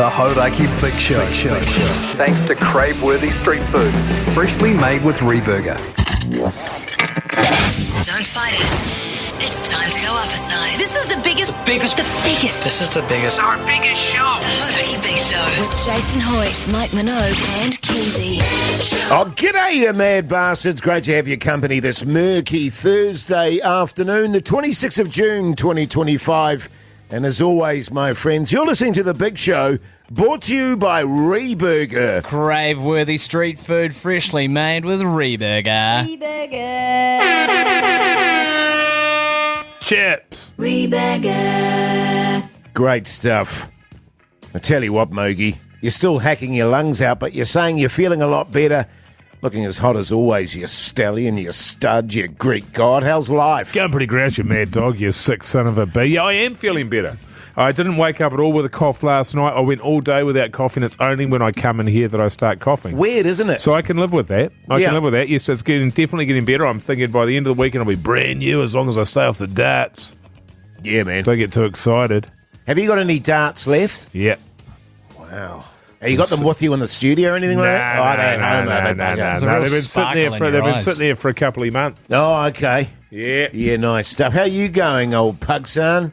The Hauraki Big Show. Thanks to crave-worthy street food, freshly made with Reburger. Don't fight it. It's time to go up a size. This is the biggest. This is the biggest. Our biggest show. The Hauraki Big Show. With Jason Hoyte, Mike Minogue and Keyzie. Oh, g'day, you mad bastards. Great to have your company this murky Thursday afternoon, the 26th of June, 2025. And as always, my friends, you're listening to The Big Show, brought to you by Reburger. Crave-worthy street food, freshly made with Reburger. Chips. Reburger. Great stuff. I tell you what, Mogey, you're still hacking your lungs out, but you're saying you're feeling a lot better. Looking as hot as always, you stallion, you stud, you Greek god. How's life? Going pretty grouse, you mad dog, you sick son of a bee. Yeah, I am feeling better. I didn't wake up at all with a cough last night. I went all day without coughing. It's only when I come in here that I start coughing. Weird, isn't it? So I can live with that. I can live with that. Yes, it's definitely getting better. I'm thinking by the end of the weekend I'll be brand new as long as I stay off the darts. Yeah, man. Don't get too excited. Have you got any darts left? Yeah. Wow. Have you got them with you in the studio or anything like that? No. They've been sitting there for a couple of months. Oh, okay. Yeah. Yeah, nice stuff. How you going, old pug son?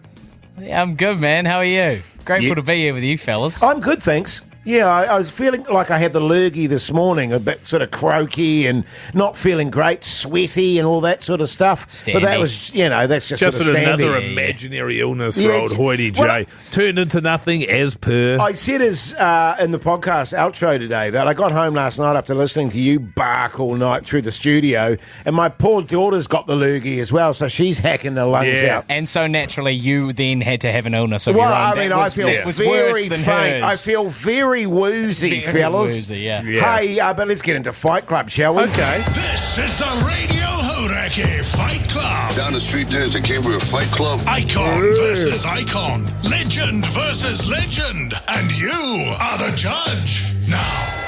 Yeah, I'm good, man. How are you? Grateful to be here with you, fellas. I'm good, thanks. Yeah, I was feeling like I had the lurgy this morning, a bit sort of croaky and not feeling great, sweaty and all that sort of stuff. Standy. But that was, that's just sort of another standy. imaginary illness for old Hoyte J. Turned into nothing as per. I said in the podcast outro today that I got home last night after listening to you bark all night through the studio, and my poor daughter's got the lurgy as well, so she's hacking her lungs out. And so naturally, you then had to have an illness of your own. I feel very faint. I feel very woozy, fellas. Woozy, yeah. Hey, but let's get into Fight Club, shall we? Okay. This is the Radio Hauraki Fight Club. Down the street there's a Cambria Fight Club. Icon versus icon. Legend versus legend. And you are the judge. Now,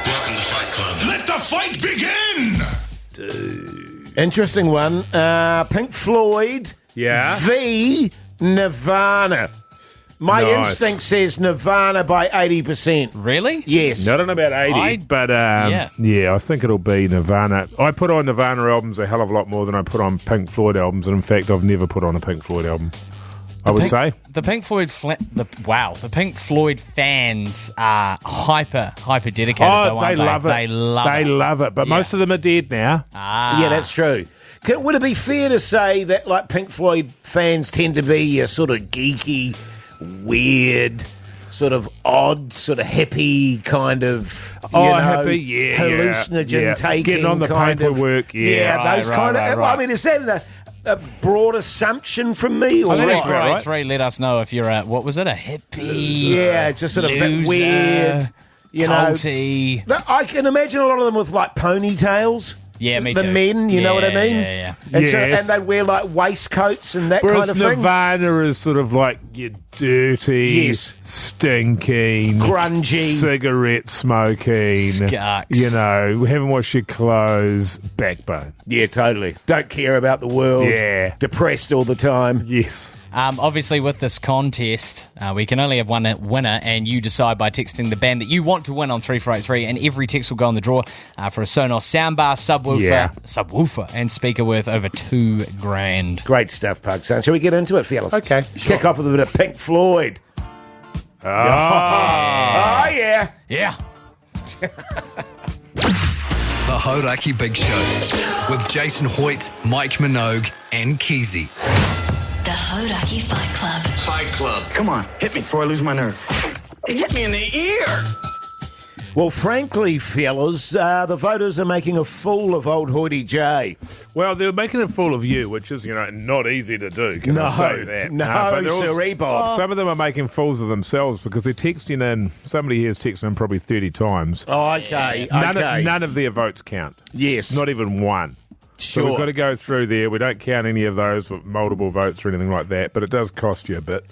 Welcome to Fight Club. let the fight begin. Interesting one. Pink Floyd v. Nirvana. My instinct says Nirvana by 80%. Really? Yes. I don't know about 80, but I think it'll be Nirvana. I put on Nirvana albums a hell of a lot more than I put on Pink Floyd albums, and in fact, I've never put on a Pink Floyd album. I would say the Pink Floyd the Pink Floyd fans are hyper dedicated. Oh, they love it. They love it. But most of them are dead now. Yeah, that's true. Would it be fair to say that like Pink Floyd fans tend to be a sort of geeky, weird, sort of odd, sort of hippie kind of, hippie, hallucinogen taking, getting on the kind paperwork, those kind of. Right. I mean, is that a broad assumption from me? Or I think that's right. Three, let us know if you're a hippie. Yeah, just sort of a bit weird, culty. I can imagine a lot of them with like ponytails. Yeah, me the too. men, you know what I mean? Yeah. And they wear like waistcoats and that Whereas kind of thing. Nirvana is sort of like your dirty, stinking, grungy, cigarette smoking, Scucks. Haven't washed your clothes, backbone. Yeah, totally. Don't care about the world. Yeah. Depressed all the time. Yes. Obviously, with this contest, we can only have one winner, and you decide by texting the band that you want to win on 3483, and every text will go in the draw for a Sonos soundbar, subwoofer, and speaker worth over $2,000. Great stuff, Pugson. Shall we get into it, fellas? Okay. Kick off with a bit of Pink Floyd. Oh, yeah. Yeah. The Hauraki Big Show with Jason Hoyte, Mike Minogue, and Keyzie. The Hauraki Fight Club. Fight Club. Come on, hit me before I lose my nerve. Hit me in the ear. Well, frankly, fellas, the voters are making a fool of old Hoyte J. Well, they're making a fool of you, which is, not easy to do. Can I say that? No, sirree, Bob. Some of them are making fools of themselves because they're texting in. Somebody here has texted in probably 30 times. Oh, okay. None of their votes count. Yes. Not even one. Sure. So we've got to go through there. We don't count any of those with multiple votes or anything like that, but it does cost you a bit.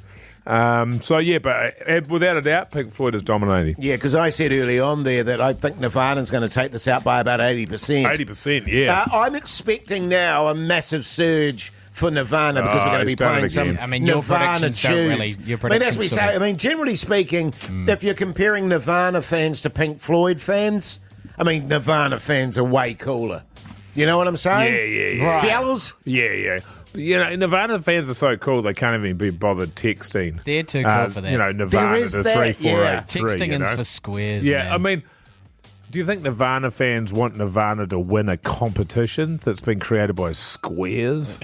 But without a doubt, Pink Floyd is dominating. Yeah, because I said early on there that I think Nirvana's going to take this out by about 80%. 80%, yeah. I'm expecting now a massive surge for Nirvana because we're going to be playing some Nirvana tunes. As we say, generally speaking, if you're comparing Nirvana fans to Pink Floyd fans, Nirvana fans are way cooler. You know what I'm saying? Yeah. Fellas? Yeah. Nirvana fans are so cool they can't even be bothered texting. They're too cool for that. Nirvana to 3483. Texting is for squares. Yeah, man. Do you think Nirvana fans want Nirvana to win a competition that's been created by squares?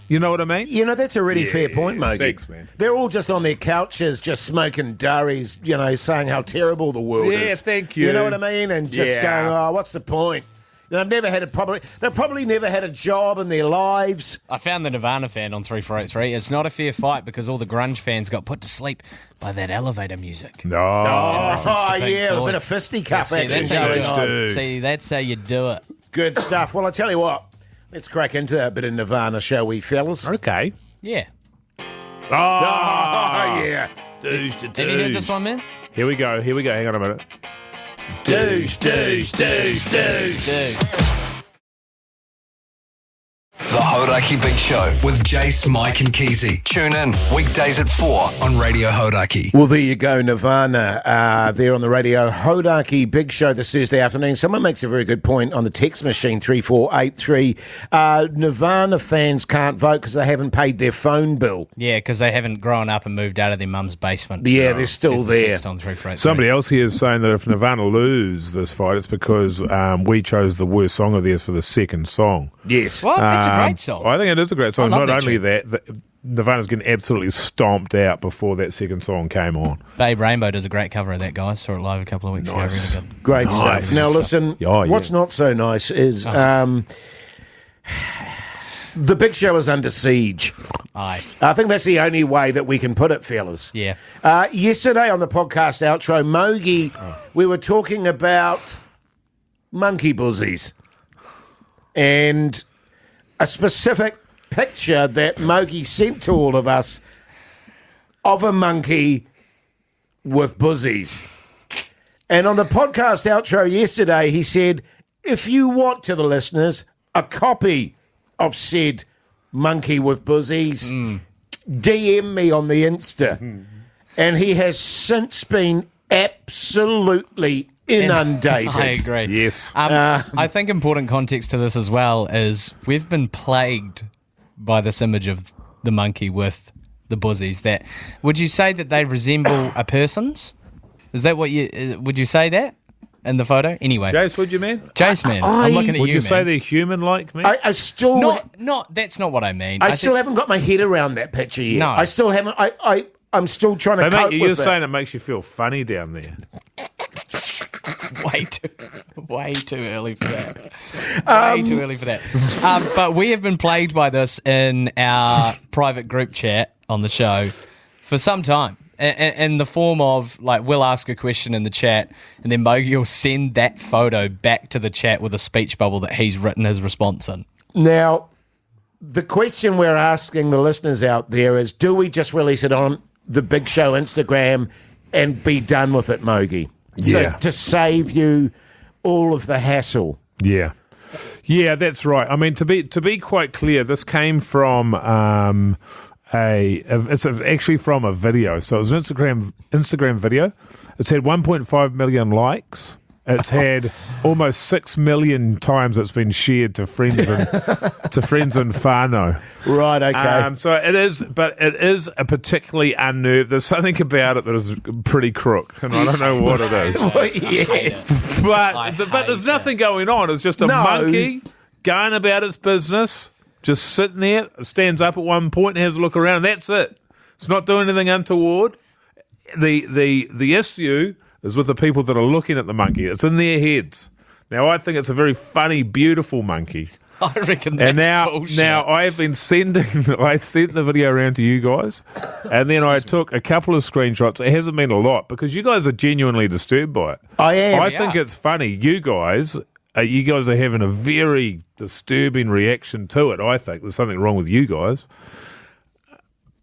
You know what I mean? That's a really fair point, Mogey. Thanks, man. They're all just on their couches, just smoking durries, saying how terrible the world is. Yeah, thank you. You know what I mean? And just going, oh, what's the point? They've probably never had a job in their lives. I found the Nirvana fan on 3483. It's not a fair fight because all the grunge fans got put to sleep by that elevator music. No. A bit of fisticuff action going on. See, that's how you do it. Good stuff. Well, I tell you what, let's crack into a bit of Nirvana, shall we, fellas? Okay. Yeah. Oh, yeah. Douche to douche. Have you heard this one, man? Here we go. Hang on a minute. Douche. The Hauraki Big Show with Jase, Mike and Keyzie. Tune in weekdays at 4 on Radio Hauraki. Well, there you go, Nirvana. There on the Radio Hauraki Big Show this Thursday afternoon. Someone makes a very good point on the text machine, 3483. Nirvana fans can't vote because they haven't paid their phone bill. Yeah, because they haven't grown up and moved out of their mum's basement. Yeah, they're still there. Text on 3483. Somebody else here is saying that if Nirvana lose this fight, it's because we chose the worst song of theirs for the second song. Yes. What? That's a great song. I think it is a great song. Not only tune. that, Nirvana's getting absolutely stomped out before that second song came on. Babe Rainbow does a great cover of that, guys. Saw it live a couple of weeks ago. Really good. Great stuff. Now, listen, what's not so nice is the Big Show is under siege. Aye. I think that's the only way that we can put it, fellas. Yeah. Yesterday on the podcast outro, Mogey, we were talking about Monkey Boozies. And a specific picture that Mogey sent to all of us of a monkey with Boozies. And on the podcast outro yesterday, he said, if you want, to the listeners, a copy of said monkey with Boozies, DM me on the Insta. And he has since been absolutely inundated. I agree. Yes. I think important context to this as well is we've been plagued by this image of the monkey with the Boozies. That would you say that they resemble a person's? Is that what you would you say that in the photo? Anyway, Jase, would you mean? Jase, man, I'm looking at would you. you say they're human-like, man? I still not. That's not what I mean. I still haven't got my head around that picture yet. No, I still haven't. I'm still trying to cope with it. You're saying it makes you feel funny down there. Way too early for that. Way too early for that. But we have been plagued by this in our private group chat on the show for some time. In the form of, like, we'll ask a question in the chat and then Mogey will send that photo back to the chat with a speech bubble that he's written his response in. Now, the question we're asking the listeners out there is, do we just release it on the Big Show Instagram and be done with it, Mogey? Yeah. So to save you all of the hassle. Yeah. Yeah, that's right. I mean, to be quite clear, this came from it's actually from a video. So it was an Instagram video. It's had 1.5 million likes. It's had almost 6 million times it's been shared to friends and whānau. Right, okay. So it is a particularly unnerved. There's something about it that is pretty crook, and I don't know what it is. Yes. But there's nothing going on. It's just a monkey going about its business, just sitting there. It stands up at one point and has a look around, and that's it. It's not doing anything untoward. The issue is with the people that are looking at the monkey. It's in their heads. Now, I think it's a very funny, beautiful monkey. I reckon that's bullshit. Now, I sent the video around to you guys, and then I took a couple of screenshots. It hasn't been a lot, because you guys are genuinely disturbed by it. I am. I think it's funny. You guys are having a very disturbing reaction to it, I think. There's something wrong with you guys.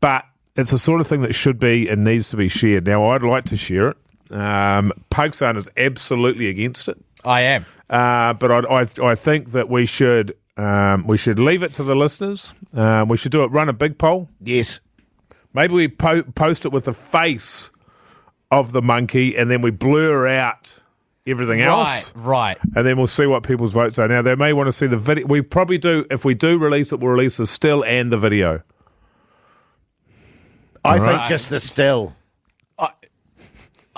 But it's the sort of thing that should be and needs to be shared. Now, I'd like to share it. Pugson is absolutely against it. I am. But I think that we should We should leave it to the listeners. We should run a big poll. Yes. Maybe we post it with the face of the monkey, and then we blur out everything else. Right. And then we'll see what people's votes are. Now, they may want to see the video. We probably do, if we do release it, we'll release the still and the video. I think just the still.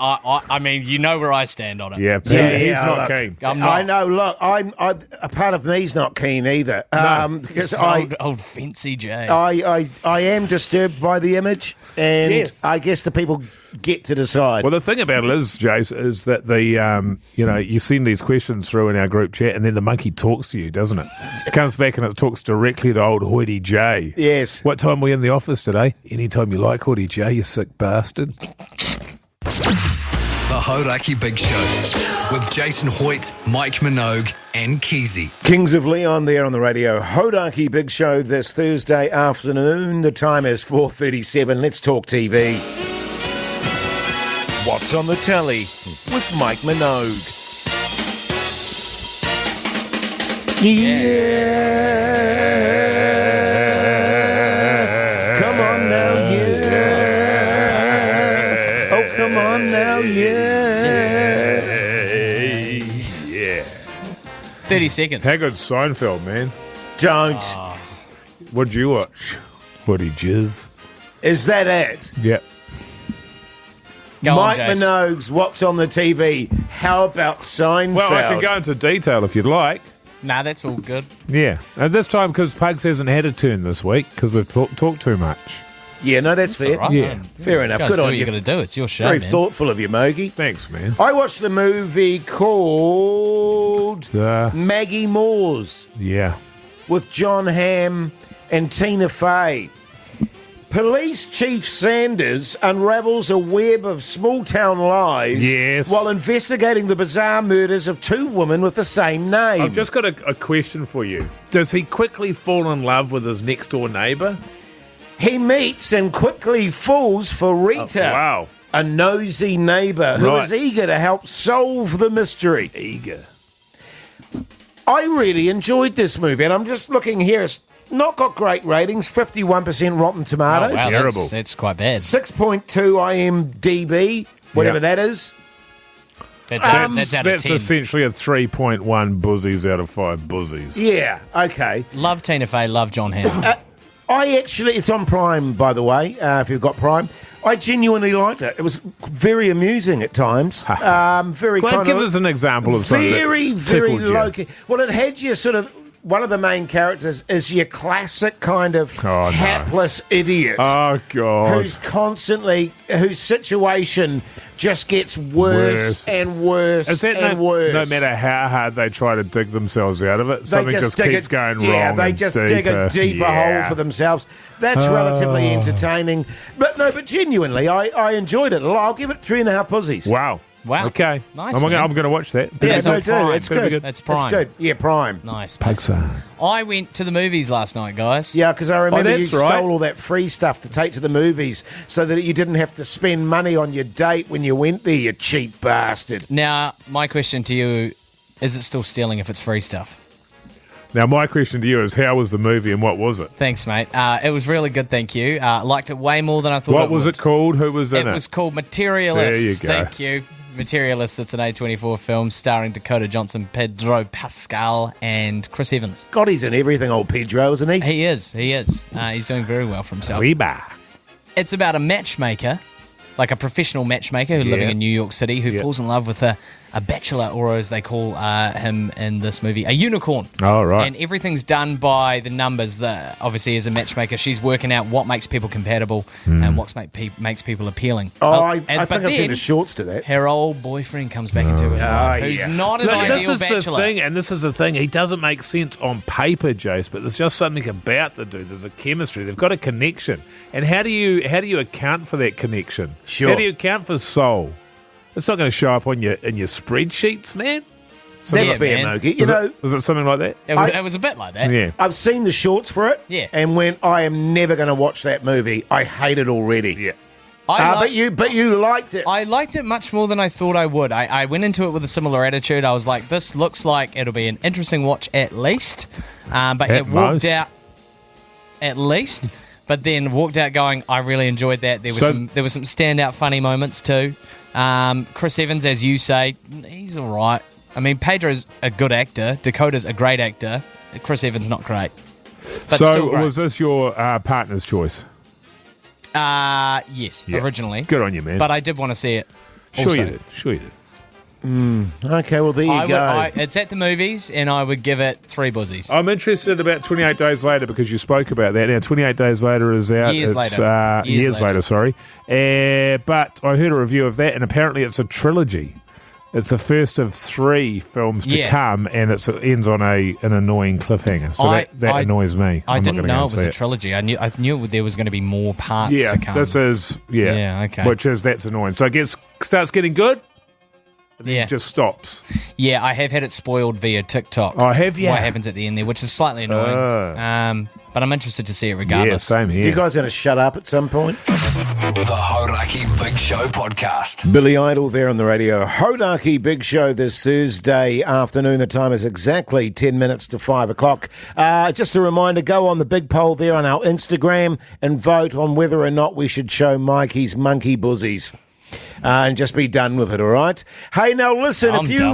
I mean, you know where I stand on it. Yeah, he's not keen. I'm not. I know. Look, a part of me's not keen either. Because Old fancy Jay. I am disturbed by the image, and Yes. I guess the people get to decide. Well, the thing about it is, Jase, is that you send these questions through in our group chat, and then the monkey talks to you, doesn't it? It comes back and it talks directly to old Hoyte J. Yes. What time are we in the office today? Anytime you like, Hoyte J, you sick bastard. The Hauraki Big Show with Jason Hoyte, Mike Minogue, and Keyzie. Kings of Leon there on the Radio Hauraki Big Show this Thursday afternoon. The time is 4:37. Let's talk TV. What's on the telly with Mike Minogue? Yeah. Come on now, yeah. Oh, come on now, yeah. Yeah. 30 seconds. How good's Seinfeld, man? Don't. What'd you watch? Hoyte Jizz. Is that it? Yep. Go on, Mike Jase. Minogue's What's on the TV? How about Seinfeld? Well, I can go into detail if you'd like. Nah, that's all good. Yeah. At this time, because Pugs hasn't had a turn this week, because we've talked too much. Yeah, no, that's fair. All right. Yeah. Fair enough. Guys, Good do on what you. you got to do. It's your show, Very man. thoughtful of you, Mogey. Thanks, man. I watched the movie called The- Maggie Moores Yeah. with John Hamm and Tina Fey. Police Chief Sanders unravels a web of small-town lies Yes. while investigating the bizarre murders of two women with the same name. I've just got a question for you. Does he quickly fall in love with his next-door neighbour? He meets and quickly falls for Rita, Wow. a nosy neighbour who Right. is eager to help solve the mystery. Eager. I really enjoyed this movie, and I'm just looking here. It's not got great ratings, 51% Rotten Oh, Tomatoes, wow, Terrible. that's quite bad. 6.2 IMDb, whatever Yeah. that is. That's out of That's 10. essentially a 3.1 Boozies out of 5 Boozies. Yeah, okay. Love Tina Fey, love John Hamm. It's on Prime, by the way, if you've got Prime. I genuinely liked it. It was very amusing at times. Very Well, kind give of... us an example of something Very, that very tickled you. low-key. Well, it had you sort of... One of the main characters is your classic kind of Oh, no. hapless idiot. Oh, God. whose situation just gets worse and worse Is that and no, worse. no matter how hard they try to dig themselves out of it, something just keeps going wrong. Yeah, they and just dig a deeper hole for themselves. That's relatively entertaining. But genuinely, I enjoyed it a lot. I'll give it 3.5 pussies. Wow. Wow. Okay. Nice, I'm man. going to watch that. Yeah, That's no, on do. Prime. It's Better be good. good. That's Prime. It's good. Yeah, Prime. Nice. Pixar. I went to the movies last night, guys. Yeah, because I remember you that's right. stole all that free stuff to take to the movies so that you didn't have to spend money on your date when you went there, you cheap bastard. Now, my question to you, is it still stealing if it's free stuff? Now, my question to you is, how was the movie and what was it? Thanks, mate. It was really good, thank you. Liked it way more than I thought What was it called? Who was in it? It was called Materialists. There you go. Thank you. Materialists. It's an A24 film starring Dakota Johnson, Pedro Pascal, and Chris Evans. God, he's in everything, old Pedro, isn't he? He is. He's doing very well for himself. Reba. It's about a matchmaker, like a professional matchmaker who's living in New York City, who falls in love with a bachelor, or as they call him in this movie, a unicorn. Oh, right. And everything's done by the numbers. Obviously, as a matchmaker, she's working out what makes people compatible and what makes people appealing. I But think I've seen then the shorts to that. her old boyfriend comes back into it, who's not an Look, ideal this is bachelor. the thing, and this is the thing. He doesn't make sense on paper, Jase, but there's just something about the dude. There's a chemistry. They've got a connection. And how do you account for that connection? Sure. How do you account for soul? It's not going to show up on your spreadsheets, man. That's Yeah, fair, man. Mogi. Is it something like that? It was a bit like that. Yeah. I've seen the shorts for it. Yeah. And when I am never going to watch that movie, I hate it already. Yeah. But you liked it. I liked it much more than I thought I would. I went into it with a similar attitude. I was like, this looks like it'll be an interesting watch at least. But it walked out at least. But then walked out going, I really enjoyed that. There was some standout funny moments too. Chris Evans, as you say, he's all right. I mean, Pedro's a good actor. Dakota's a great actor. Chris Evans not great. But still great. Was this your partner's choice? Yes, originally. Good on you, man. But I did want to see it. Sure you did. Okay, well, there you go. It's at the movies, and I would give it 3 Boozies. I'm interested about 28 Days Later because you spoke about that. Now, 28 Days Later is out. Years later, sorry. But I heard a review of that, and apparently it's a trilogy. It's the first of 3 films to come, and it ends on an annoying cliffhanger. So that annoys me. I didn't know it was a trilogy. I knew there was going to be more parts to come. This is, okay. That's annoying. So it starts getting good, and then it just stops. Yeah, I have had it spoiled via TikTok. Oh, have you? What happens at the end there, which is slightly annoying. But I'm interested to see it regardless. Yeah, same here. You guys going to shut up at some point? The Hauraki Big Show podcast. Billy Idol there on the Radio Hauraki Big Show this Thursday afternoon. The time is exactly 10 minutes to 5 o'clock. Just a reminder, go on the big poll there on our Instagram and vote on whether or not we should show Mikey's Monkey Boozies. And just be done with it, all right? Hey, now listen, if you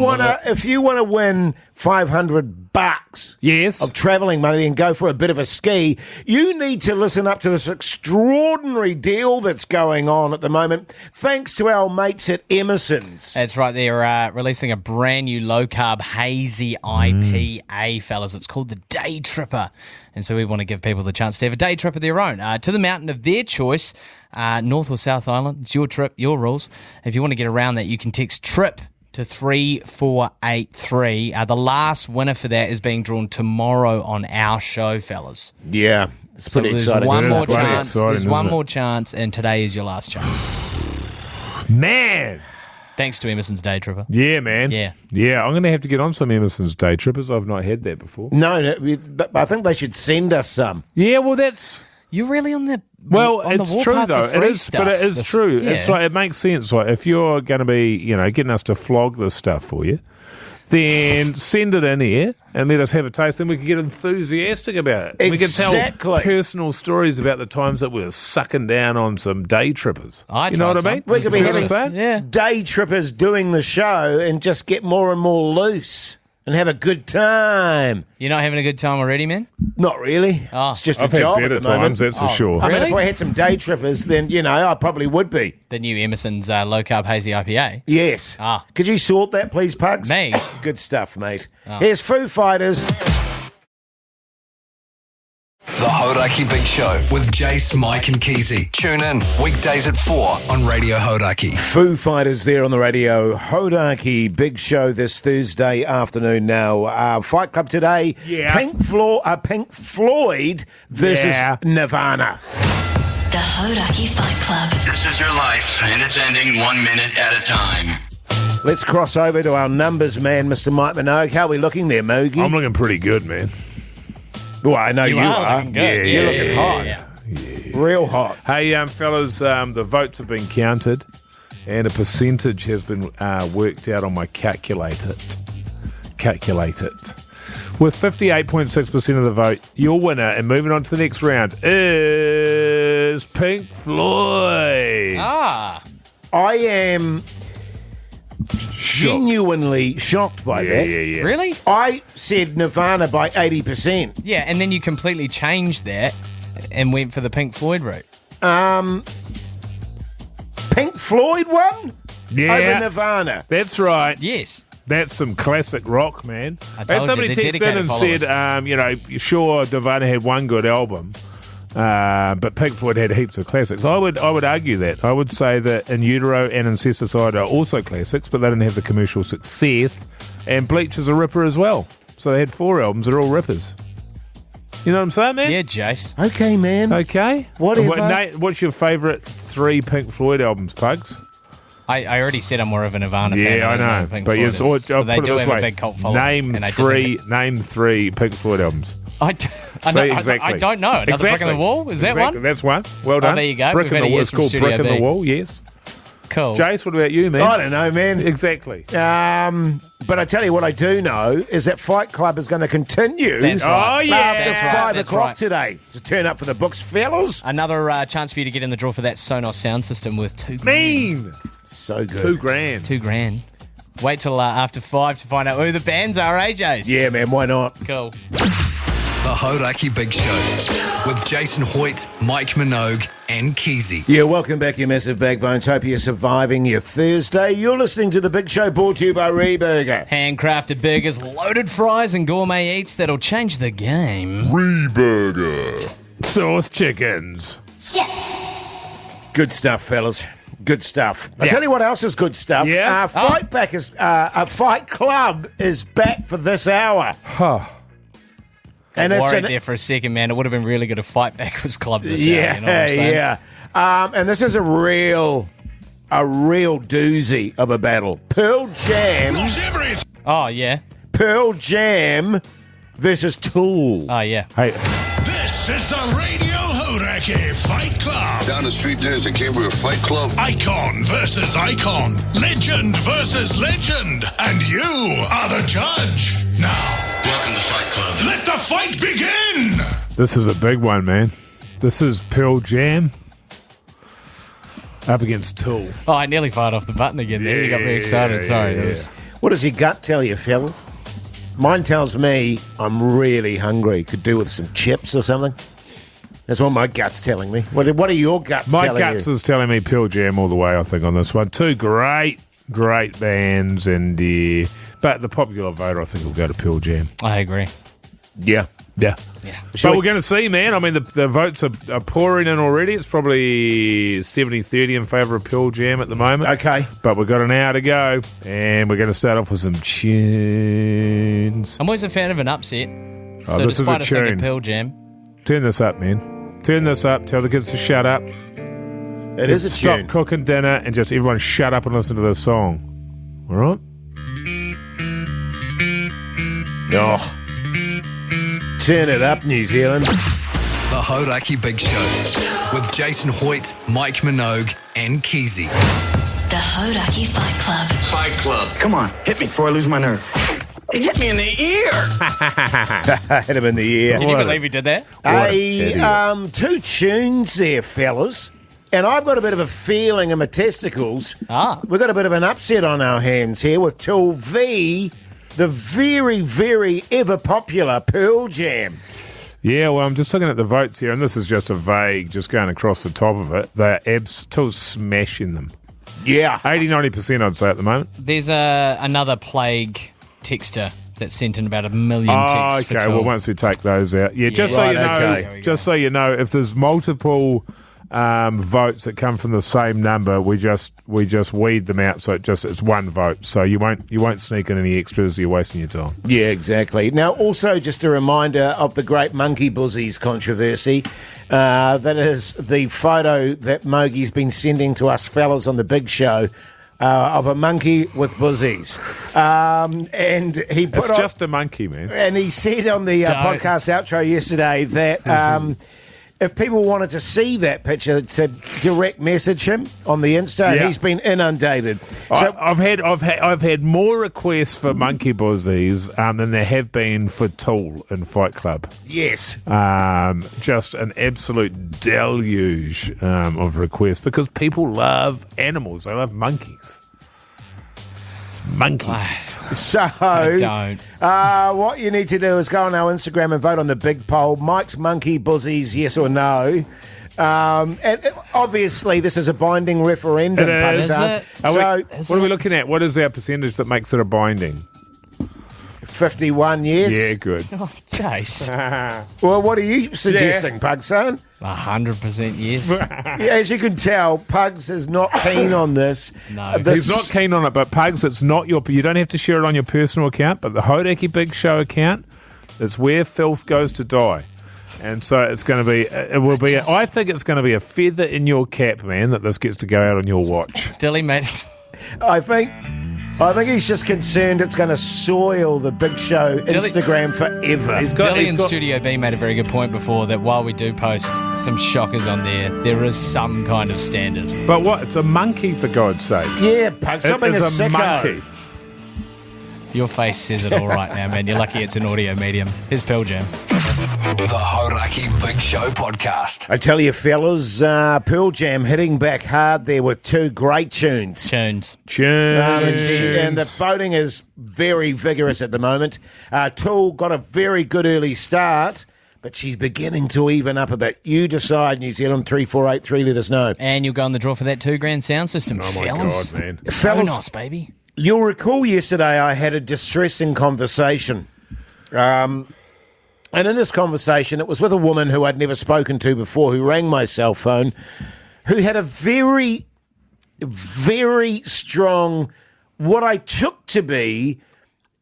wanna win $500 of travelling money and go for a bit of a ski, you need to listen up to this extraordinary deal that's going on at the moment, thanks to our mates at Emerson's. That's right, they're releasing a brand new low-carb hazy IPA, fellas. It's called the Day Tripper. And so we want to give people the chance to have a day trip of their own to the mountain of their choice, North or South Island. It's your trip, your rules. If you want to get around that, you can text TRIP to 3483. The last winner for that is being drawn tomorrow on our show, fellas. Yeah, it's pretty exciting. There's one more chance, and today is your last chance. Man! Thanks to Emerson's Day Tripper. Yeah, man. Yeah. I'm going to have to get on some Emerson's Day Trippers. I've not had that before. No, I think they should send us some. Yeah, well, that's... You're really on the... Well, it's true though. It is, but it is true. Yeah. It's like it makes sense. Like if you're going to be, getting us to flog this stuff for you, then send it in here and let us have a taste. Then we can get enthusiastic about it. Exactly. We can tell personal stories about the times that we were sucking down on some day trippers. You know what I mean? We could be having day trippers doing the show and just get more and more loose and have a good time. You're not having a good time already, man? Not really. Oh. It's just I've a job had better at the moment. times, that's for sure. I mean, Really? if I had some day trippers, then, I probably would be. The new Emerson's low-carb hazy IPA? Yes. Ah. Could you sort that, please, Pugs? Me? Good stuff, mate. Here's Foo Fighters. The Hauraki Big Show with Jase, Mike and Keyzie. Tune in weekdays at 4 on Radio Hauraki. Foo Fighters there on the Radio Hauraki Big Show this Thursday afternoon now. Fight Club today. Yeah. Pink Floyd versus Nirvana. The Hauraki Fight Club. This is your life, and it's ending 1 minute at a time. Let's cross over to our numbers man, Mr. Mike Minogue. How are we looking there, Mogey? I'm looking pretty good, man. Well, I know you are. Looking good. You're looking hot. Yeah. Real hot. Hey, fellas, the votes have been counted, and a percentage has been worked out on my calculator. With 58.6% of the vote, your winner, and moving on to the next round, is Pink Floyd. Ah. I am genuinely shocked by that. Yeah. Really? I said Nirvana by 80%. Yeah, and then you completely changed that and went for the Pink Floyd route. Pink Floyd won Yeah. over Nirvana. That's right. Yes. That's some classic rock, man. I told And you, somebody they're texted in and dedicated said, sure, Nirvana had one good album, but Pink Floyd had heaps of classics. I would argue that. I would say that In Utero and Incesticide are also classics, but they didn't have the commercial success. And Bleach is a ripper as well. So they had 4 albums. They're all rippers. You know what I'm saying, man? Yeah, Jase. Okay, man. Okay. Whatever. Nate, what's your favourite 3 Pink Floyd albums, Pugs? I already said I'm more of a Nirvana fan. Yeah, I know. Pink But Floyd I'll but they put it do this have way. a big cult following. Name 3 Pink Floyd albums. I Exactly. don't know. Another brick in the wall? Is that one? That's one. Well done. there you go. Brick We've in had the a wall. yes It's from called Studio Brick in B. the Wall, yes. Cool. Jace, what about you, man? I don't know, man. Exactly. But I tell you what I do know is that Fight Club is going to continue That's right. Oh, yeah. after That's right. 5 That's o'clock right. today. To turn up for the books, fellas. Another chance for you to get in the draw for that Sonos sound system with $2 grand. Mean. So good. $2 grand. $2 grand. Wait till after 5 to find out who the bands are, Jace? Yeah, man, why not? Cool. The Hauraki Big Show with Jason Hoyte, Mike Minogue, and Keyzie. Yeah, welcome back, you massive backbones. Hope you're surviving your Thursday. You're listening to The Big Show, brought to you by Reburger. Handcrafted burgers, loaded fries, and gourmet eats that'll change the game. Reburger. Sauce chickens. Good stuff, fellas. Good stuff. I'll tell you what else is good stuff. Yeah? Fight Club is back for this hour. And I it's worried there for a second, man. It would have been really good if Fight Back was club this hour. You know what I'm saying? Yeah. And this is a real doozy of a battle. Pearl Jam Oh, yeah. versus Tool. Oh, yeah. Hey, This is the Radio Hauraki Fight Club. Down the street there's a Cambria Fight Club. Icon versus icon. Legend versus legend. And you are the judge. Now, Welcome to Fight Club. let the fight begin. this is a big one, man. This is Pearl Jam up against Tool. Oh, I nearly fired off the button again there. You got me excited. Sorry. That was- What does your gut tell you, fellas? Mine tells me I'm really hungry. Could do with some chips or something. That's what my gut's telling me. What are your guts My telling guts you? is telling me Pearl Jam all the way, I think, on this one. Two great bands, and but the popular vote, I think, will go to Pearl Jam. I agree. Yeah. Yeah. Shall But we- we're going to see, man. I mean, the votes are pouring in already. It's probably 70-30 in favour of Pearl Jam at the moment. Okay. But we've got an hour to go, and we're going to start off with some tunes. I'm always a fan of an upset. Oh, So this is a despite us thinking tune. Pearl Jam, Turn this up, man. Turn this up. Tell the kids to shut up. It is a Stop tune. cooking dinner and just everyone shut up and listen to this song. All right? Oh. Turn it up, New Zealand. The Hauraki Big Show with Jason Hoyte, Mike Minogue, and Keyzie. The Hauraki Fight Club. Fight Club. Come on, hit me before I lose my nerve. It hit me in the ear. Hit him in the ear. can you believe he did that? Two tunes there, fellas. And I've got a bit of a feeling in my testicles. We've got a bit of an upset on our hands here with Tool v. the very, very ever popular Pearl Jam. Yeah, well, I'm just looking at the votes here, and this is just a vague, just going across the top of it. They're still smashing them. Yeah. 80-90%, I'd say, at the moment. There's another plague texter that sent in about 1 million texts. Okay. for Tool. Well, once we take those out, just Right, so you know, okay. just so you know, if there's multiple votes that come from the same number, we just weed them out. So it's one vote. So you won't sneak in any extras. You're wasting your time. Yeah, exactly. Now, also just a reminder of the great Monkey Boozies controversy. That is the photo that Mogey's been sending to us fellas on the Big Show of a monkey with boozies. And he put It's just a monkey, man. and he said on the podcast outro yesterday that if people wanted to see that picture, to direct message him on the Insta, and Yeah. he's been inundated. So, I've had more requests for Monkey Boozies than there have been for Tool and Fight Club. yes. Just an absolute deluge of requests because people love animals. They love monkeys. It's monkeys. So, Don't. what you need to do is go on our Instagram and vote on the big poll. Mike's Monkey Boozies, yes or no? And obviously, this is a binding referendum. It is. Pakistan. Is it? So, What are we looking at? What is our percentage that makes it a binding? 51 years. Yeah, good. Oh, Jace. Well, what are you suggesting, Pugson? 100% yes. As you can tell, Pugs is not keen on this. No. He's not keen on it, but Pugs, it's not you don't have to share it on your personal account, but the Hauraki Big Show account is where filth goes to die. And so it's going to be, I think it's going to be a feather in your cap, man, that this gets to go out on your watch. Dilly, mate. I think I think he's just concerned it's going to soil the Big Show Instagram forever. Dilly in Studio B made a very good point before that while we do post some shockers on there is some kind of standard. But what? It's a monkey, for God's sake. Yeah, something it is a sicko. monkey. Your face says it all right now, man. You're lucky it's an audio medium. Here's Pearl Jam. The Hauraki Big Show podcast. I tell you, fellas, Pearl Jam hitting back hard there with two great tunes. Tunes. And the voting is very vigorous at the moment. Tool got a very good early start, but she's beginning to even up a bit. You decide, New Zealand, 3483, let us know. And you'll go in the draw for that $2,000 sound system. Oh, my fellas. God, man. So nice, baby. You'll recall yesterday I had a distressing conversation. And in this conversation, it was with a woman who I'd never spoken to before, who rang my cell phone, who had a very, very strong, what I took to be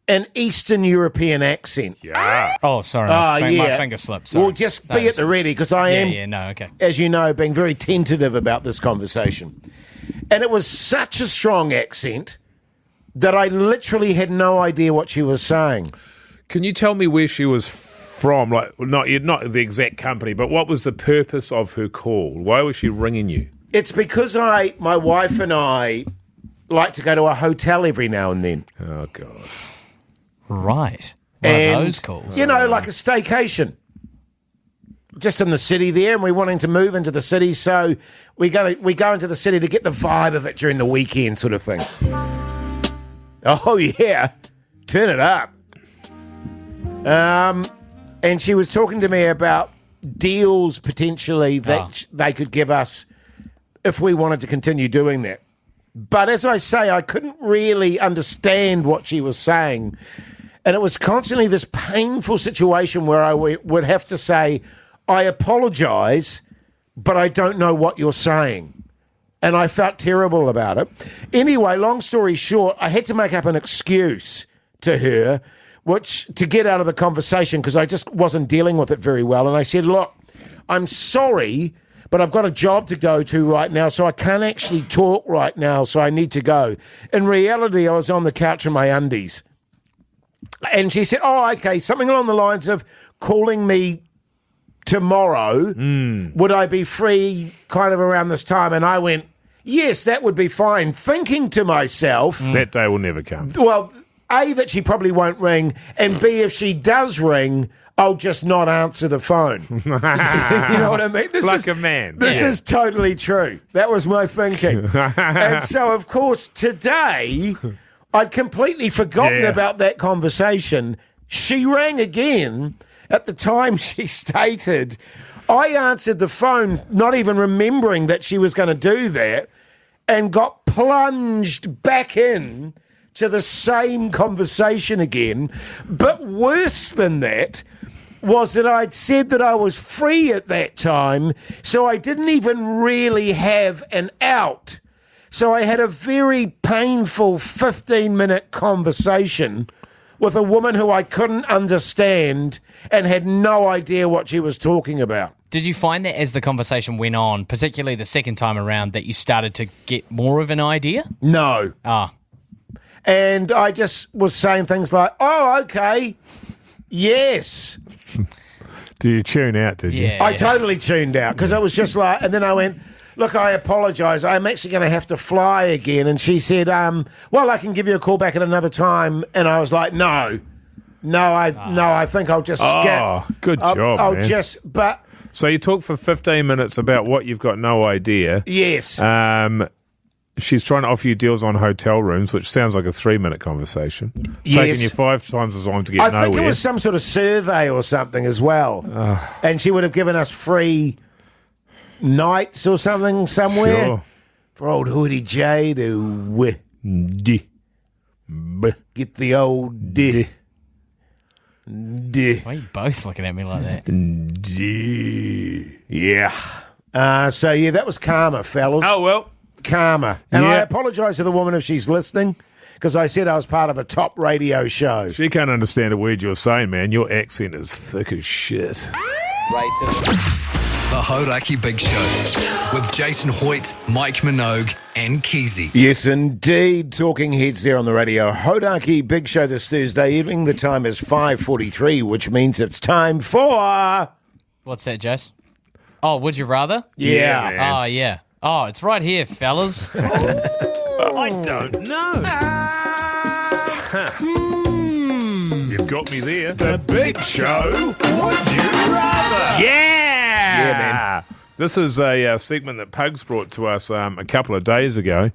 an Eastern European accent. Yeah. Oh, sorry. My finger slipped. Sorry. Well, just be at the ready, because I am, okay. as you know, being very tentative about this conversation. And it was such a strong accent that I literally had no idea what she was saying. Can you tell me where she was from? Like, not the exact company, but what was the purpose of her call? Why was she ringing you? It's because my wife and I like to go to a hotel every now and then. Oh, God. Right. One of those calls. You know, like a staycation. Just in the city there, and we're wanting to move into the city, so we go into the city to get the vibe of it during the weekend sort of thing. Oh, yeah. Turn it up. And she was talking to me about deals potentially that they could give us if we wanted to continue doing that. But as I say, I couldn't really understand what she was saying. And it was constantly this painful situation where I would have to say, I apologise, but I don't know what you're saying. And I felt terrible about it. Anyway, long story short, I had to make up an excuse to her to get out of the conversation because I just wasn't dealing with it very well. And I said, look, I'm sorry, but I've got a job to go to right now, so I can't actually talk right now, so I need to go. In reality, I was on the couch in my undies. And she said, oh, okay, something along the lines of calling me tomorrow. Would I be free kind of around this time? And I went, yes, that would be fine. Thinking to myself, that day will never come. Well, A, that she probably won't ring, and B, if she does ring, I'll just not answer the phone. You know what I mean? This is totally true. That was my thinking. And so, of course, today, I'd completely forgotten about that conversation. She rang again. At the time, she stated, I answered the phone, not even remembering that she was going to do that, and got plunged back in to the same conversation again. But worse than that was that I'd said that I was free at that time, so I didn't even really have an out. So I had a very painful 15-minute conversation with a woman who I couldn't understand and had no idea what she was talking about. Did you find that as the conversation went on, particularly the second time around, that you started to get more of an idea? No. And I just was saying things like, oh, okay, yes. Did you tune out, did you? I totally tuned out because it was just like, and then I went, look, I apologise. I'm actually going to have to fly again. And she said, well, I can give you a call back at another time. And I was like, no, I think I'll just skip. Oh, good job, man. So you talk for 15 minutes about what you've got no idea. Yes. She's trying to offer you deals on hotel rooms, which sounds like a 3-minute conversation. Yes. Taking you 5 times as long to get nowhere. I think it was some sort of survey or something as well. And she would have given us free nights or something somewhere for old Hoodie J to get the old Why are you both looking at me like that? Yeah. So, that was karma, fellas. Oh, well. Karma. And I apologise to the woman if she's listening because I said I was part of a top radio show. She can't understand a word you're saying, man. Your accent is thick as shit. Racist. The Hauraki Big Show with Jason Hoyte, Mike Minogue, and Keyzie. Yes, indeed. Talking heads there on the Radio Hauraki Big Show this Thursday evening. The time is 5:43, which means it's time for... What's that, Jase? Oh, would you rather? Yeah. Oh, yeah. Oh, it's right here, fellas. I don't know. You've got me there. The Big Show. Would you rather? Yeah, man. This is a segment that Pugs brought to us a couple of days ago.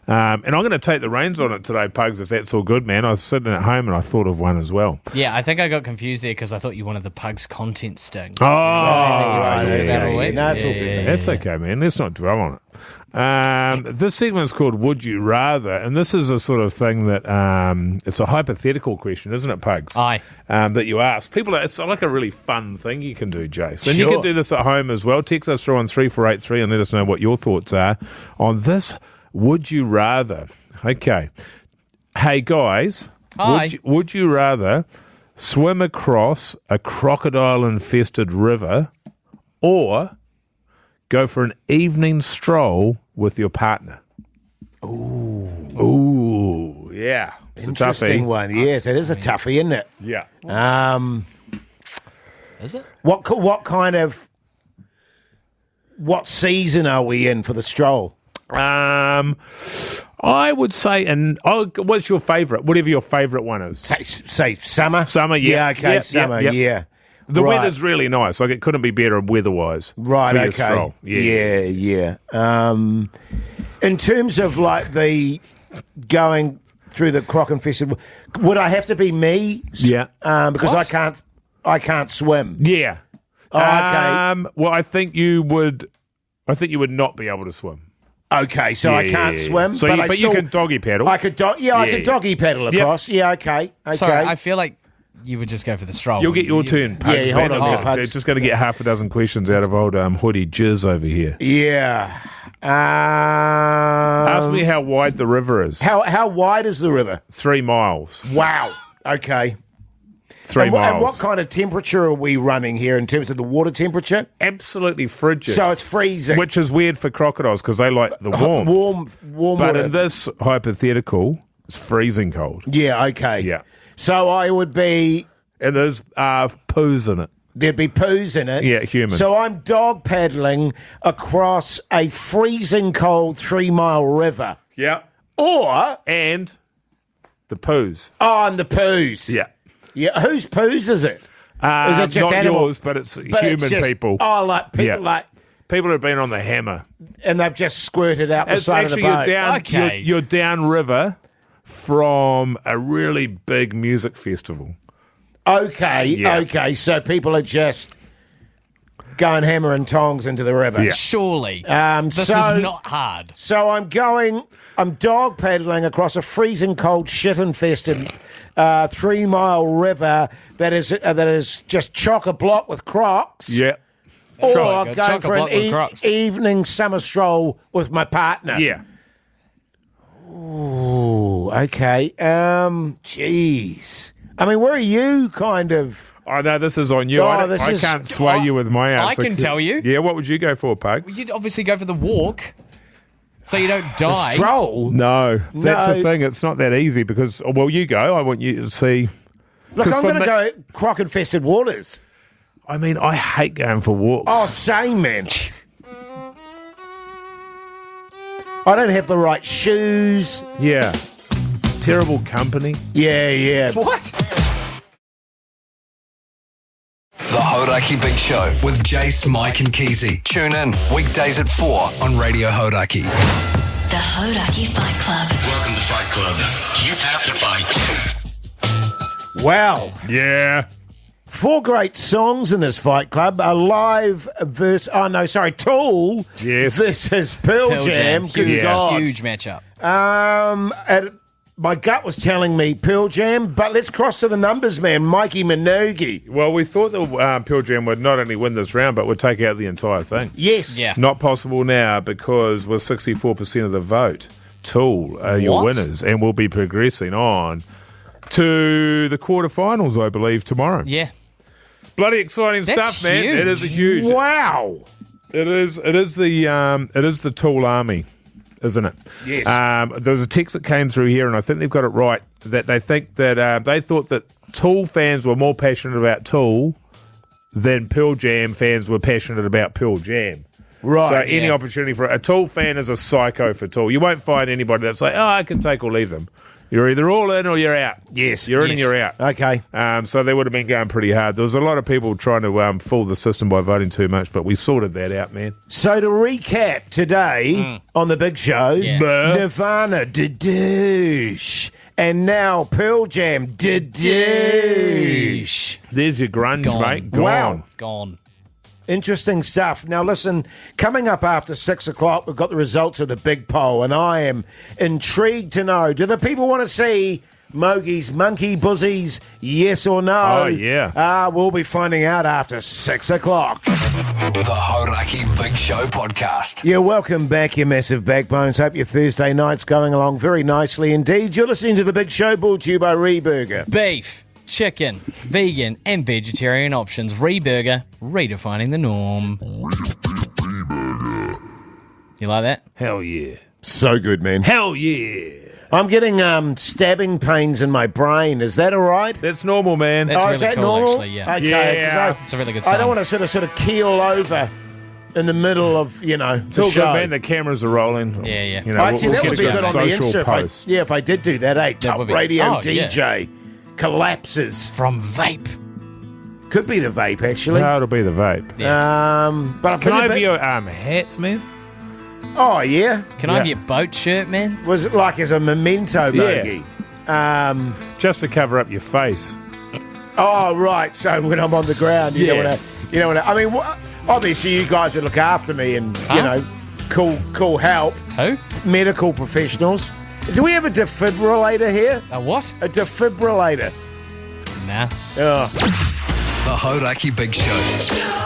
And I'm going to take the reins on it today, Pugs, if that's all good, man. I was sitting at home and I thought of one as well. Yeah, I think I got confused there because I thought you wanted the Pugs content sting. Oh, No, it's all good. That's okay, man. Let's not dwell on it. This segment is called Would You Rather, and this is a sort of thing that it's a hypothetical question, isn't it, Pugs? Aye. That you ask. It's like a really fun thing you can do, Jace. And Sure. you can do this at home as well. Text us through on 3483 and let us know what your thoughts are on this Would You Rather. Okay. Hey, guys. Hi. Would you rather swim across a crocodile-infested river or go for an evening stroll with your partner? Ooh, yeah. It's Interesting a toughie. one. Yes, it is a toughie, isn't it? Yeah. Is it? What season are we in for the stroll? I would say, what's your favourite? Whatever your favourite one is. Say summer? Summer, yeah. Yeah, okay, Yep, summer, yep. yeah. The Right. weather's really nice. Like, it couldn't be better weather-wise. Right, for your okay. stroll. Yeah. In terms of like the going through the croc infested, would I have to be me? Yeah. Because What? I can't swim. Yeah. Oh, okay. Well, I think you would not be able to swim. Okay, so I can't swim, So but you, I but still, you can doggy paddle. I could I could doggy paddle across. Yeah, okay. Sorry, I feel like you would just go for the stroll. You'll get your turn, Pugs. Yeah, hold man. on there, Pugs. Just going to get half a dozen questions out of old Hoodie Jizz over here. Yeah. Ask me how wide the river is. How wide is the river? 3 miles. Wow. Okay. 3 And miles. what kind of temperature are we running here in terms of the water temperature? Absolutely frigid. So it's freezing. Which is weird for crocodiles because they like the warmth. Warm But water. in this hypothetical, it's freezing cold. Yeah, okay. Yeah. So I would be... And there's poos in it. There'd be poos in it. Yeah, human. So I'm dog paddling across a freezing cold 3 mile river. Yeah. Or... And the poos. Oh, and the poos. Yeah. Yeah, whose poos is it? Is it just not animal? yours, but it's But human it's just- people. Oh, like people Yeah. like... People who've been on the hammer. And they've just squirted out the It's side of the actually boat. you're down river from a really big music festival. Okay, Yeah. okay. So people are just going hammer and tongs into the river. Yeah. Surely. This so- is not hard. So I'm dog paddling across a freezing cold, shit-infested 3 mile river that is just chock-a-block with crocs. Yeah. Or Chock- going for chock-a-block with an crocs. evening summer stroll with my partner. Yeah. Ooh, okay. Jeez. I mean, where are you kind of... I know this is on you. Oh, I can't sway you with my answer. I can tell you. Yeah, what would you go for, Pugs? You'd obviously go for the walk so you don't die. stroll? No, that's No. the thing. It's not that easy because, well, you go. I want you to see. Look, 'Cause I'm for going to go croc-infested waters. I mean, I hate going for walks. Oh, same, man. I don't have the right shoes. Yeah. Terrible company. Yeah. What? The Hauraki Big Show with Jase, Mike, and Keyzie. Tune in weekdays at 4 on Radio Hauraki. The Hauraki Fight Club. Welcome to Fight Club. You have to fight. Wow. Yeah. 4 great songs in this Fight Club. A live verse... Oh, no, sorry. Tool Yes. versus Pearl Jam. Good Huge, God. huge matchup. And my gut was telling me Pearl Jam, but let's cross to the numbers, man. Mikey Minogue. Well, we thought that Pearl Jam would not only win this round, but would take out the entire thing. Yes. Yeah. Not possible now because with 64% of the vote, Tool are your What? winners and will be progressing on to the quarterfinals, I believe, tomorrow. Yeah. Bloody exciting That's stuff, man. huge. It is a huge. Wow. It is the Tool Army, isn't it? Yes. There was a text that came through here, and I think they've got it right, that they think that they thought that Tool fans were more passionate about Tool than Pearl Jam fans were passionate about Pearl Jam. Right. So any opportunity for a Tool fan is a psycho for Tool. You won't find anybody that's like, I can take or leave them. You're either all in or you're out. Yes. You're in and you're out. Okay. So they would have been going pretty hard. There was a lot of people trying to fool the system by voting too much, but we sorted that out, man. So to recap today on the big show, Nirvana, da-douche. And now Pearl Jam, da-douche. There's your grunge, mate. Gone. Wow. Gone. Interesting stuff. Now, listen, coming up after 6 o'clock, we've got the results of the big poll, and I am intrigued to know, do the people want to see Mogey's Monkey Boozies, yes or no? Oh, yeah. We'll be finding out after 6 o'clock. The Hauraki Big Show podcast. Yeah, welcome back, you massive backbones. Hope your Thursday night's going along very nicely indeed. You're listening to the big show, brought to you by Reburger. Beef, chicken, vegan and vegetarian options. Reburger, redefining the norm. You like that? Hell yeah. So good, man. Hell yeah. I'm getting stabbing pains in my brain. Is that all right? That's normal, man. That's is really that cool, normal? actually, yeah. Okay, 'cause It's a really good I song. don't want to sort of keel over in the middle of, It's the all show. good, man. The cameras are rolling. Yeah. Actually, that would be get good on the social Insta. post. If I did do that, Top would be- radio Oh, yeah. DJ collapses. From vape. Could be the vape, actually. No, it'll be the vape. But I've Can been I a have bit- your hat, man? Oh, yeah? Can I have your boat shirt, man? Was it like as a memento, Mogey? Just to cover up your face. Oh, right. So when I'm on the ground, you Yeah. know what I mean, obviously you guys would look after me and, cool help. Who? Medical professionals. Do we have a defibrillator here? A what? A defibrillator. Nah. Oh. The Hauraki Big Show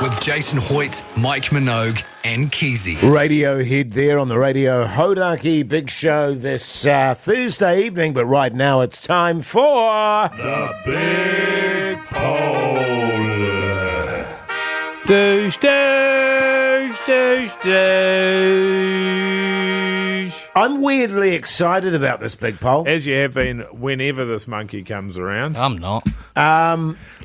with Jason Hoyte, Mike Minogue, and Keyzie. Radiohead there on the Radio Hauraki Big Show this Thursday evening, but right now it's time for The Big Poll. Douche, douche, douche, douche. I'm weirdly excited about this big poll. As you have been whenever this monkey comes around. I'm not.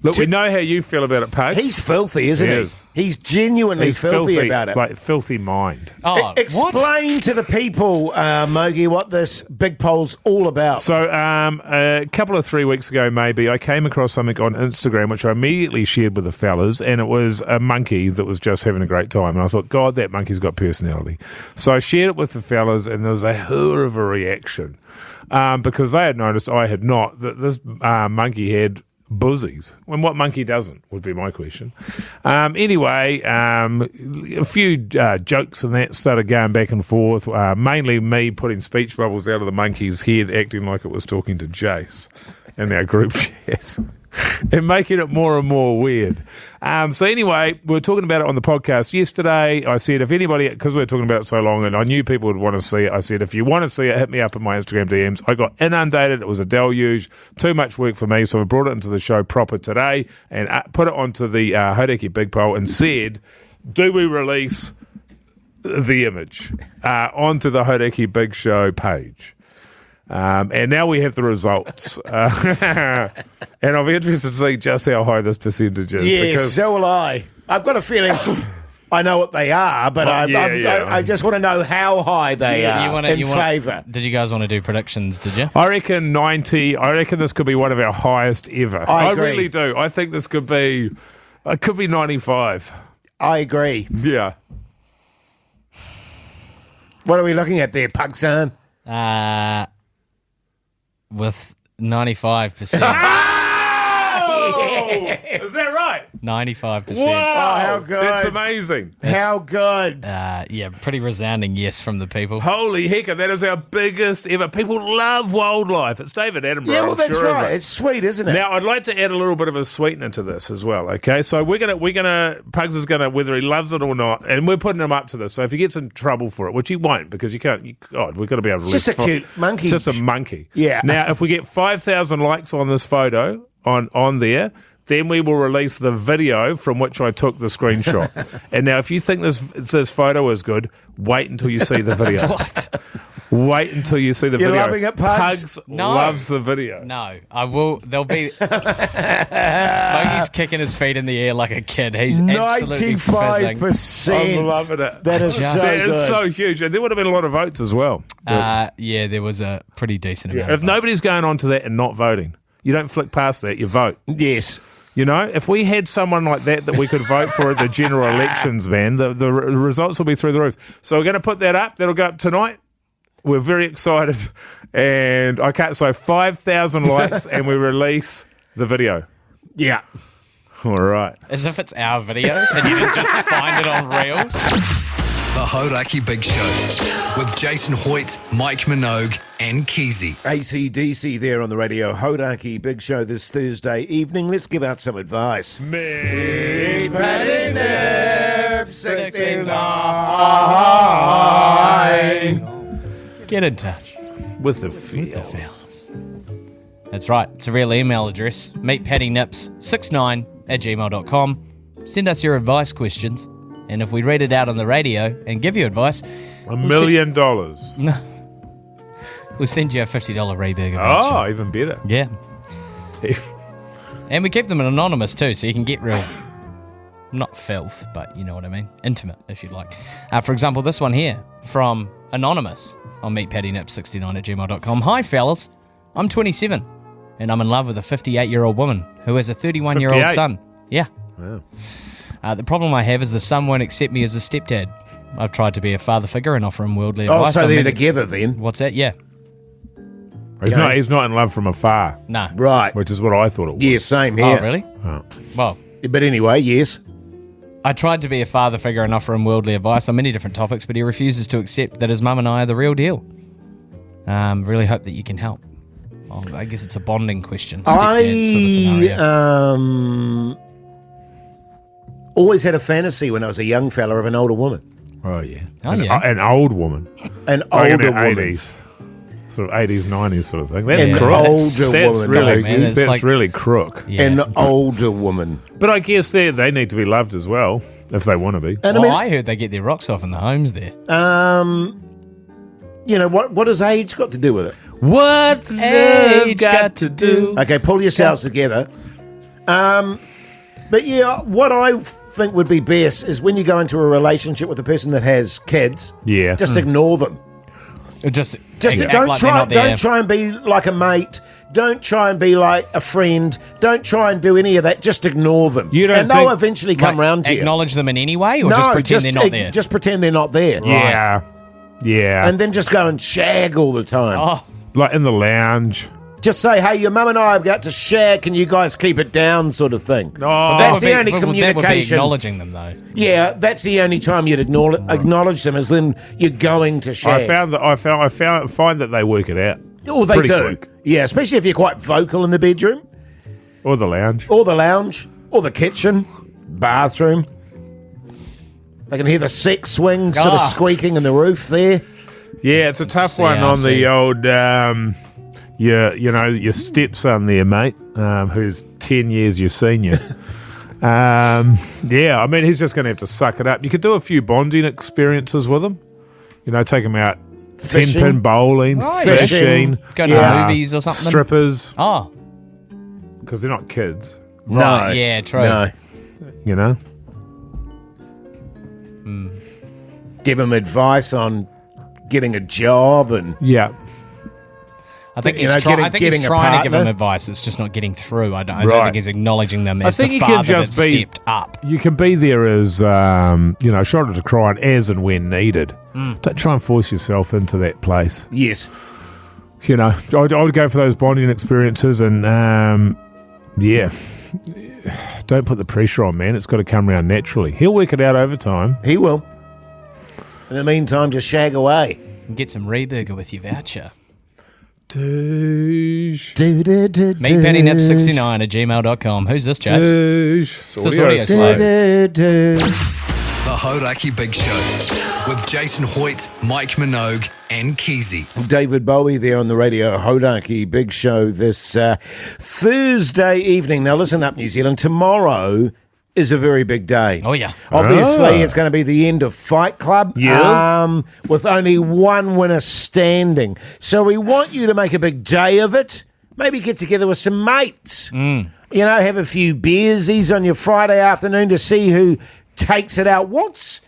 Look, we know how you feel about it, Pugs. He's filthy, isn't he? is. He's genuinely He's filthy about it. Like filthy mind. Oh, Explain to the people, Mogey, what this big poll's all about. So a couple of 3 weeks ago, maybe, I came across something on Instagram which I immediately shared with the fellas, and it was a monkey that was just having a great time. And I thought, God, that monkey's got personality. So I shared it with the fellas, and there was a hell of a reaction because they had noticed, I had not, that this monkey had Boozies. And what monkey doesn't, would be my question. Anyway, a few jokes and that started going back and forth, mainly me putting speech bubbles out of the monkey's head, acting like it was talking to Jase in our group chat. And making it more and more weird. So anyway, we were talking about it on the podcast yesterday. I said, if anybody, because we were talking about it so long and I knew people would want to see it, I said, if you want to see it, hit me up in my Instagram DMs. I got inundated. It was a deluge. Too much work for me. So I brought it into the show proper today and put it onto the Hauraki Big Poll and said, do we release the image onto the Hauraki Big Show page? And now we have the results. And I'll be interested to see just how high this percentage is. Yes, because so will I. I've got a feeling I know what they are, but I just want to know how high they are in favour. Did you guys want to do predictions, did you? I reckon 90. I reckon this could be one of our highest ever. I agree. Really do. I think this could be, 95. I agree. Yeah. What are we looking at there, Pugsan? With 95%. Is that right? 95%. Wow. Oh, how good. That's amazing. How good. Yeah, pretty resounding yes from the people. Holy heck, that is our biggest ever. People love wildlife. It's David Attenborough. Yeah, well, I'm that's sure of right. it. It's sweet, isn't it? Now, I'd like to add a little bit of a sweetener to this as well, okay? So we're gonna Pugs is gonna, whether he loves it or not, and we're putting him up to this. So if he gets in trouble for it, which he won't, because we've got to be able to Just a cute monkey. Just a monkey. Yeah. Now, if we get 5,000 likes on this photo on there, then we will release the video from which I took the screenshot. And now, if you think this photo is good, wait until you see the video. What? Wait until you see the You're video. loving it, Pugs? Pugs No. loves the video. No, I will. There'll be. Mogey's kicking his feet in the air like a kid. He's absolutely fizzing. 95%. I'm loving it. That is so That good. is so huge. And there would have been a lot of votes as well. Yeah, there was a pretty decent amount. If nobody's going on to that and not voting, you don't flick past that, you vote. Yes. You know, if we had someone like that we could vote for at the general elections, man, the results will be through the roof. So we're going to put that up. That'll go up tonight. We're very excited. And I can't say 5,000 likes and we release the video. Yeah. All right. As if it's our video and you didn't just find it on Reels. The Hauraki Big Show with Jason Hoyte, Mike Minogue, and Keyzie. AC/DC there on the Radio Hauraki Big Show this Thursday evening. Let's give out some advice. Me, Patty Nip, 69. Get in touch. with the feels. That's right. It's a real email address. meetpattynips69@gmail.com. Send us your advice questions. And if we read it out on the radio and give you advice, $1 million. we'll send you a $50 Rayburger. Oh, even better. Yeah. And we keep them anonymous too, so you can get real, not filth, but you know what I mean, intimate if you like. For example, this one here from Anonymous on meetpattynips69@gmail.com. Hi, fellas. I'm 27 and I'm in love with a 58-year-old woman who has a 31-year-old 58? son. Yeah. Wow. The problem I have is the son won't accept me as a stepdad. I've tried to be a father figure and offer him worldly Oh, advice. so I they're mean, together then? what's that? Yeah. He's not in love from afar, No. Right. which is what I thought it was. Yeah, same here. Oh, really? Oh. Well, But anyway, yes. I tried to be a father figure and offer him worldly advice on many different topics, but he refuses to accept that his mum and I are the real deal. Really hope that you can help. Oh, I guess it's a bonding question. Stepdad sort of scenario. Always had a fantasy when I was a young fella of an older woman. Oh, yeah. Oh, yeah. An old woman. An Like in older the woman. 80s. Sort of 80s, 90s sort of thing. That's An crook. older That's woman, really, man. It's that's like- really crook. Yeah. An older woman. But I guess they need to be loved as well, if they want to be. And Well, I I heard they get their rocks off in the homes there. mean, what has age got to do with it? What's age got to do? Okay, pull yourselves together. But yeah, what I think would be best is when you go into a relationship with a person that has kids, Yeah. just ignore them. Just Just act don't like they're try. not there. Don't try and be like a mate. Don't try and be like a friend. Don't try and do any of that. Just ignore them, You don't and they'll think- eventually come Like, round to you. acknowledge them in any way, or just pretend they're not there? Just pretend they're not there. Yeah. Yeah. And then just go and shag all the time. Oh, Like in the lounge. Just say, hey, your mum and I have got to shag. Can you guys keep it down, sort of thing. Oh, That's that the would only be, That would be communication. acknowledging them, though. Yeah, that's the only time you'd acknowledge them, is then you're going to shag. I find that they work it out. Oh, they pretty do. quick. Yeah, especially if you're quite vocal in the bedroom, Or the lounge. or the lounge, or the kitchen, bathroom. They can hear the sex swing sort of Ah. squeaking in the roof there. Yeah, it's a tough one on the old, your stepson there, mate, who's 10 years your senior. Yeah, I mean, he's just going to have to suck it up. You could do a few bonding experiences with him. Take him out Fishing. 10-pin bowling, fishing, Go to movies or something. strippers, Oh, because they're not kids, right. Yeah, true. No. you know? Give them advice on getting a job and Yeah. I think You he's, know, I think he's getting a trying to give them partner. advice. It's just not getting through. I don't Right. think he's acknowledging them as think the he can father just that be- stepped up. You can be there as, shoulder to cry on as and when needed. Don't try and force yourself into that place. yes. I would go for those bonding experiences and, don't put the pressure on, man. It's got to come around naturally. He'll work it out over time. He will. In the meantime, just shag away. Get some Rayburger with your voucher. Douche. MeetPattyNip69@gmail.com. Who's this, Jase? Douche. It's this audio slave. The Hauraki Big Show with Jason Hoyte, Mike Minogue, and Keyzie. David Bowie there on the Radio Hauraki Big Show this Thursday evening. Now listen up, New Zealand. Tomorrow is a very big day. Oh, yeah. Obviously, it's going to be the end of Fight Club. Yes. With only one winner standing. So we want you to make a big day of it. Maybe get together with some mates. You know, have a few beersies on your Friday afternoon to see who takes it out. What's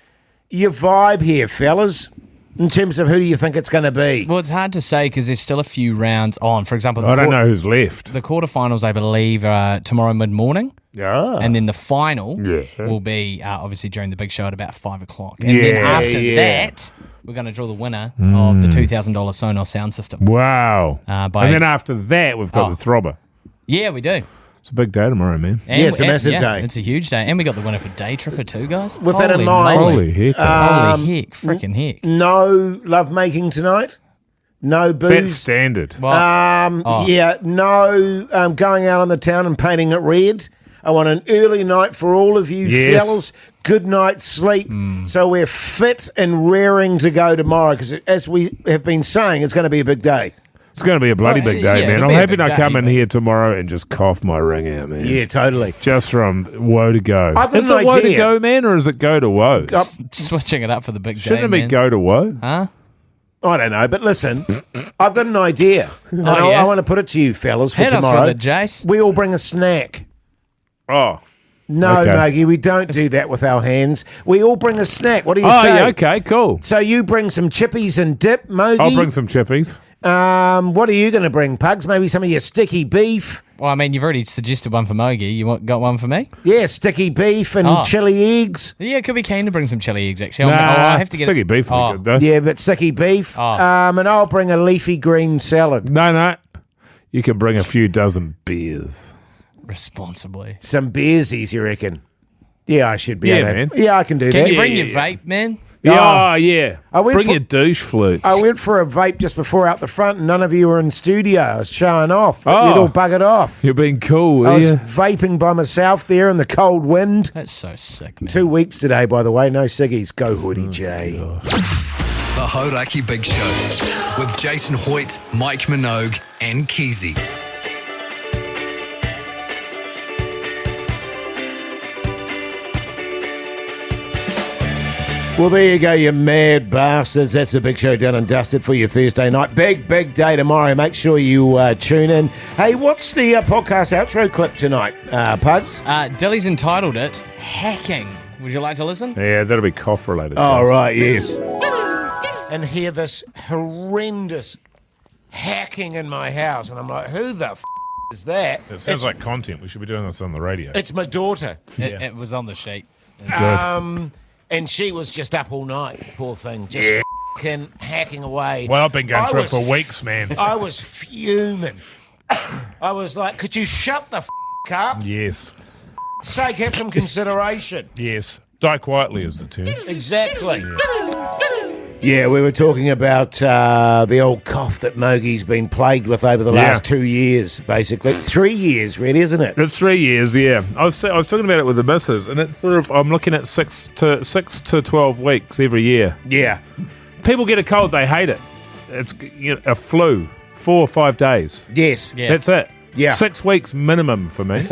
your vibe here, fellas, in terms of who do you think it's going to be? Well, it's hard to say because there's still a few rounds on. For example, I don't know who's left. the quarterfinals, I believe, are tomorrow mid-morning. Yeah. And then the final will be obviously during the big show at about 5 o'clock. And then after that, we're going to draw the winner of the $2,000 Sonos sound system. Wow. And then after that, we've got the Throbber. Yeah, we do. It's a big day tomorrow, man. And it's a massive day. It's a huge day. And we got the winner for Day Tripper too, guys. With that in Holy mind, moly. Holy heck. Holy heck. Freaking heck. No lovemaking tonight? No booze? That's standard. Well, No going out on the town and painting it red. I want an early night for all of you fellas. Good night's sleep. So we're fit and raring to go tomorrow because, as we have been saying, it's going to be a big day. It's going to be a bloody big day, man. it'll I'm be a hoping big I come day, in here tomorrow and just cough my ring out, man. Yeah, totally. Just from woe to go. I've got Is an it woe to idea. go, man, or is it go to woe? switching it up for the big day, Shouldn't it be man. go to woe? Huh? I don't know, but listen, I've got an idea. And yeah? I want to put it to you, fellas, for Hit us tomorrow. with it, Jase. We all bring a snack. Oh. No, Okay. Mogey, we don't do that with our hands. We all bring a snack. What do you Oh, say? yeah, okay, cool. So you bring some chippies and dip, Mogey. I'll bring some chippies. What are you going to bring, Pugs? Maybe some of your sticky beef. Well, I mean, you've already suggested one for Mogey. Got one for me? Yeah, sticky beef and chili eggs. Yeah, it could be keen to bring some chili eggs, actually. Nah, I have to get sticky beef will be good, though. Yeah, but sticky beef. And I'll bring a leafy green salad. No. You can bring a few dozen beers. responsibly. Some beersies, you reckon? Yeah, I should be Yeah, able to. man. Yeah, I can do Can that. you bring your vape, man? Oh, yeah. I went Bring for- your douche flute. I went for a vape just before out the front, and none of you were in studio. I was showing off. Oh. You'd all buggered off. You're being cool, I were was you? vaping by myself there in the cold wind. That's so sick, man. 2 weeks today, by the way. No ciggies. Go Hoodie J. The Hauraki Big Show with Jason Hoyte, Mike Minogue, and Keyzie. Well, there you go, you mad bastards. That's the Big Show done and dusted for your Thursday night. Big day tomorrow. Make sure you tune in. Hey, what's the podcast outro clip tonight, Pugs? Dilly's entitled it Hacking. Would you like to listen? Yeah, that'll be cough related. Oh, right, yes. And hear this horrendous hacking in my house. And I'm like, who the is that? It sounds like content. We should be doing this on the radio. It's my daughter. It was on the sheet. And she was just up all night, poor thing, just fucking hacking away. Well, I've been going through it for weeks, man. I was fuming. I was like, could you shut the up? Yes. Sake, have some consideration. Yes. Die quietly is the term. Exactly. Yeah, we were talking about the old cough that Mogey's been plagued with over the last 2 years, basically. 3 years, really, isn't it? It's 3 years, yeah. I was talking about it with the missus, and it's sort of, I'm looking at 6 to 12 weeks every year. Yeah. People get a cold, they hate it. It's a flu, 4 or 5 days. Yes. Yeah. That's it. Yeah. 6 weeks minimum for me.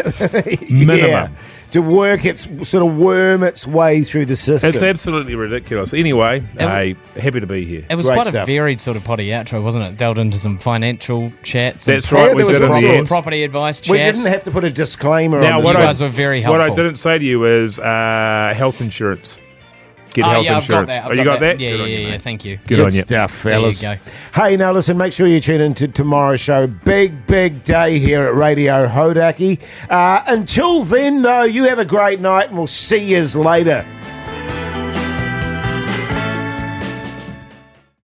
Minimum. Yeah. To work its sort of worm its way through the system. It's absolutely ridiculous. Anyway, happy to be here. It was Great quite stuff. a varied sort of potty outro, wasn't it? Delved into some financial chats. That's and right, Yeah, we there did was in all the sorts. end. property advice We chat. didn't have to put a disclaimer Now, on You this. guys were very helpful. What I didn't say to you is health insurance. Get health yeah, insurance. I've got that. You got that? Yeah, Good on you, yeah, mate. thank you. Good on Good you. stuff, fellas. There you Hey, now listen, make sure you tune in to tomorrow's show. Big day here at Radio Hauraki. Until then, though, you have a great night and we'll see yous later.